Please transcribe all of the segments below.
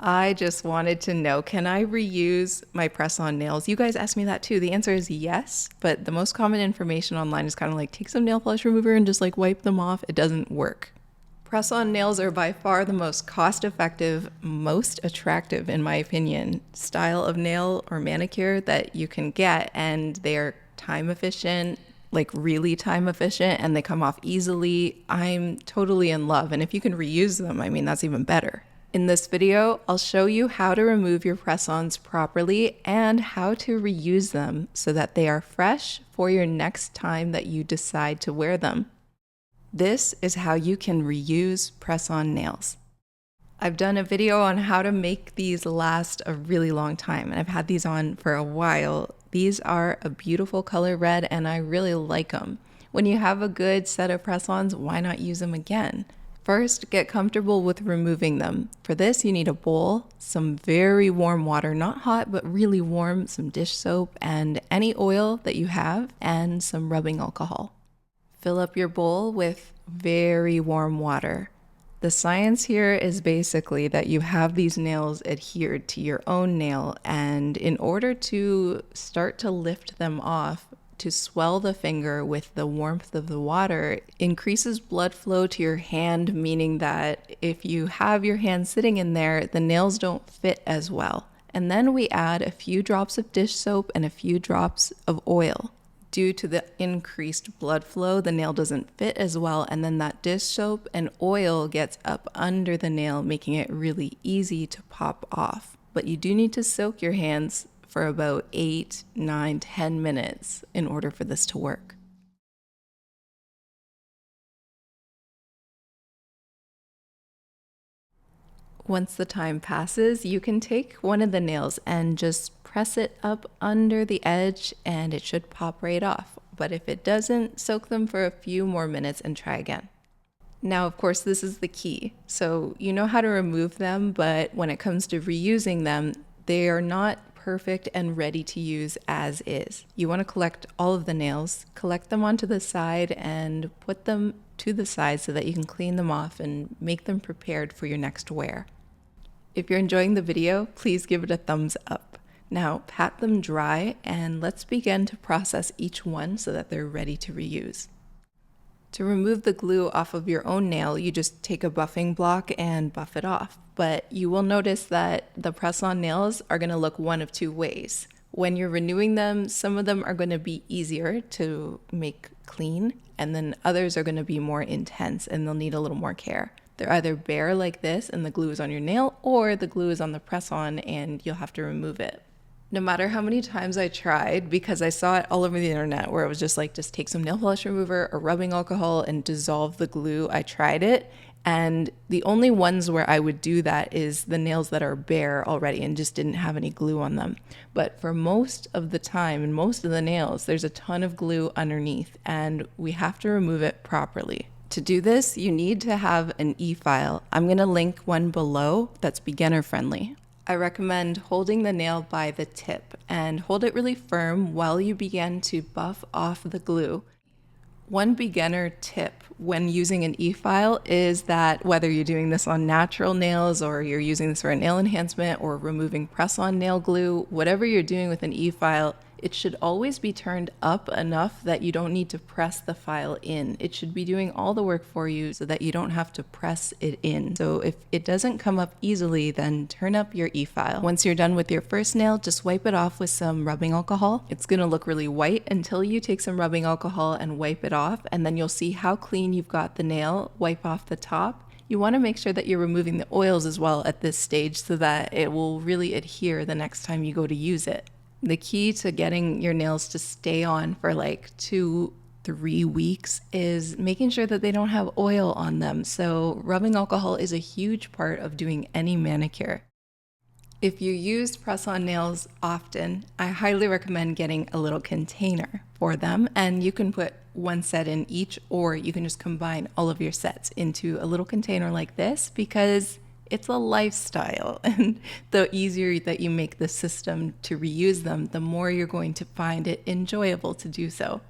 I just wanted to know, can I reuse my press-on nails? You guys asked me that too. The answer is yes, but the most common information online is kind of like take some nail polish remover and just like wipe them off. It doesn't work. Press-on nails are by far the most cost-effective, most attractive, in my opinion, style of nail or manicure that you can get, and they are time efficient, like really time efficient, and they come off easily. I'm totally in love, and if you can reuse them, I mean, that's even better. In this video, I'll show you how to remove your press-ons properly and how to reuse them so that they are fresh for your next time that you decide to wear them. This is how you can reuse press-on nails. I've done a video on how to make these last a really long time, and I've had these on for a while. These are a beautiful color red, and I really like them. When you have a good set of press-ons, why not use them again? First, get comfortable with removing them. For this, you need a bowl, some very warm water, not hot, but really warm, some dish soap, and any oil that you have, and some rubbing alcohol. Fill up your bowl with very warm water. The science here is basically that you have these nails adhered to your own nail, and in order to start to lift them off, to swell the finger with the warmth of the water increases blood flow to your hand, meaning that if you have your hand sitting in there, the nails don't fit as well. And then we add a few drops of dish soap and a few drops of oil. Due to the increased blood flow, the nail doesn't fit as well, and then that dish soap and oil gets up under the nail, making it really easy to pop off. But you do need to soak your hands for about 8, 9, 10 minutes in order for this to work. Once the time passes, you can take one of the nails and just press it up under the edge and it should pop right off. But if it doesn't, soak them for a few more minutes and try again. Now, of course, this is the key. So you know how to remove them, but when it comes to reusing them, they are not perfect and ready to use as is. You want to collect all of the nails, collect them onto the side and put them to the side so that you can clean them off and make them prepared for your next wear. If you're enjoying the video, please give it a thumbs up. Now pat them dry and let's begin to process each one so that they're ready to reuse. To remove the glue off of your own nail, you just take a buffing block and buff it off. But you will notice that the press-on nails are going to look one of two ways. When you're renewing them, some of them are going to be easier to make clean, and then others are going to be more intense and they'll need a little more care. They're either bare like this and the glue is on your nail, or the glue is on the press-on and you'll have to remove it. No matter how many times I tried, because I saw it all over the internet where it was just like, just take some nail polish remover or rubbing alcohol and dissolve the glue. I tried it, and the only ones where I would do that is the nails that are bare already and just didn't have any glue on them. But for most of the time and most of the nails, there's a ton of glue underneath and we have to remove it properly. To do this, you need to have an e-file. I'm going to link one below that's beginner friendly. I recommend holding the nail by the tip and hold it really firm while you begin to buff off the glue. One beginner tip when using an e-file is that whether you're doing this on natural nails or you're using this for a nail enhancement or removing press-on nail glue, whatever you're doing with an e-file, it should always be turned up enough that you don't need to press the file in. It should be doing all the work for you so that you don't have to press it in. So if it doesn't come up easily, then turn up your e-file. Once you're done with your first nail, just wipe it off with some rubbing alcohol. It's gonna look really white until you take some rubbing alcohol and wipe it off, and then you'll see how clean you've got the nail. Wipe off the top. You want to make sure that you're removing the oils as well at this stage so that it will really adhere the next time you go to use it. The key to getting your nails to stay on for like 2-3 weeks is making sure that they don't have oil on them. So rubbing alcohol is a huge part of doing any manicure. If you use press-on nails often, I highly recommend getting a little container for them, and you can put one set in each, or you can just combine all of your sets into a little container like this, because it's a lifestyle, and the easier that you make the system to reuse them, the more you're going to find it enjoyable to do so.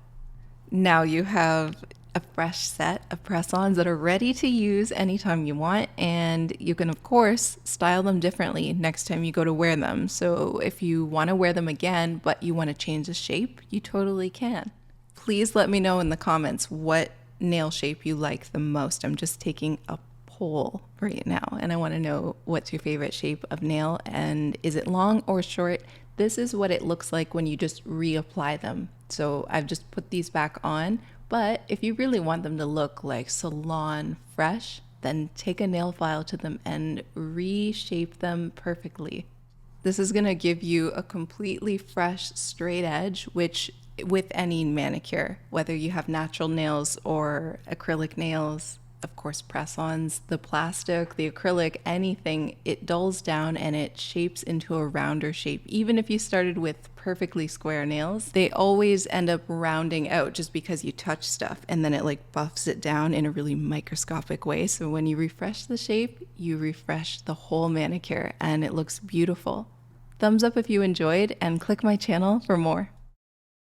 Now you have a fresh set of press-ons that are ready to use anytime you want, and you can of course style them differently next time you go to wear them. So if you want to wear them again but you want to change the shape, you totally can. Please let me know in the comments what nail shape you like the most. I'm just taking a poll right now and I want to know what's your favorite shape of nail, and is it long or short? This is what it looks like when you just reapply them. So I've just put these back on. But if you really want them to look like salon fresh, then take a nail file to them and reshape them perfectly. This is going to give you a completely fresh straight edge, which with any manicure, whether you have natural nails or acrylic nails, of course press-ons, the plastic, the acrylic, anything, it dulls down and it shapes into a rounder shape. Even if you started with perfectly square nails, they always end up rounding out just because you touch stuff and then it like buffs it down in a really microscopic way. So when you refresh the shape, you refresh the whole manicure and it looks beautiful. Thumbs up if you enjoyed and click my channel for more.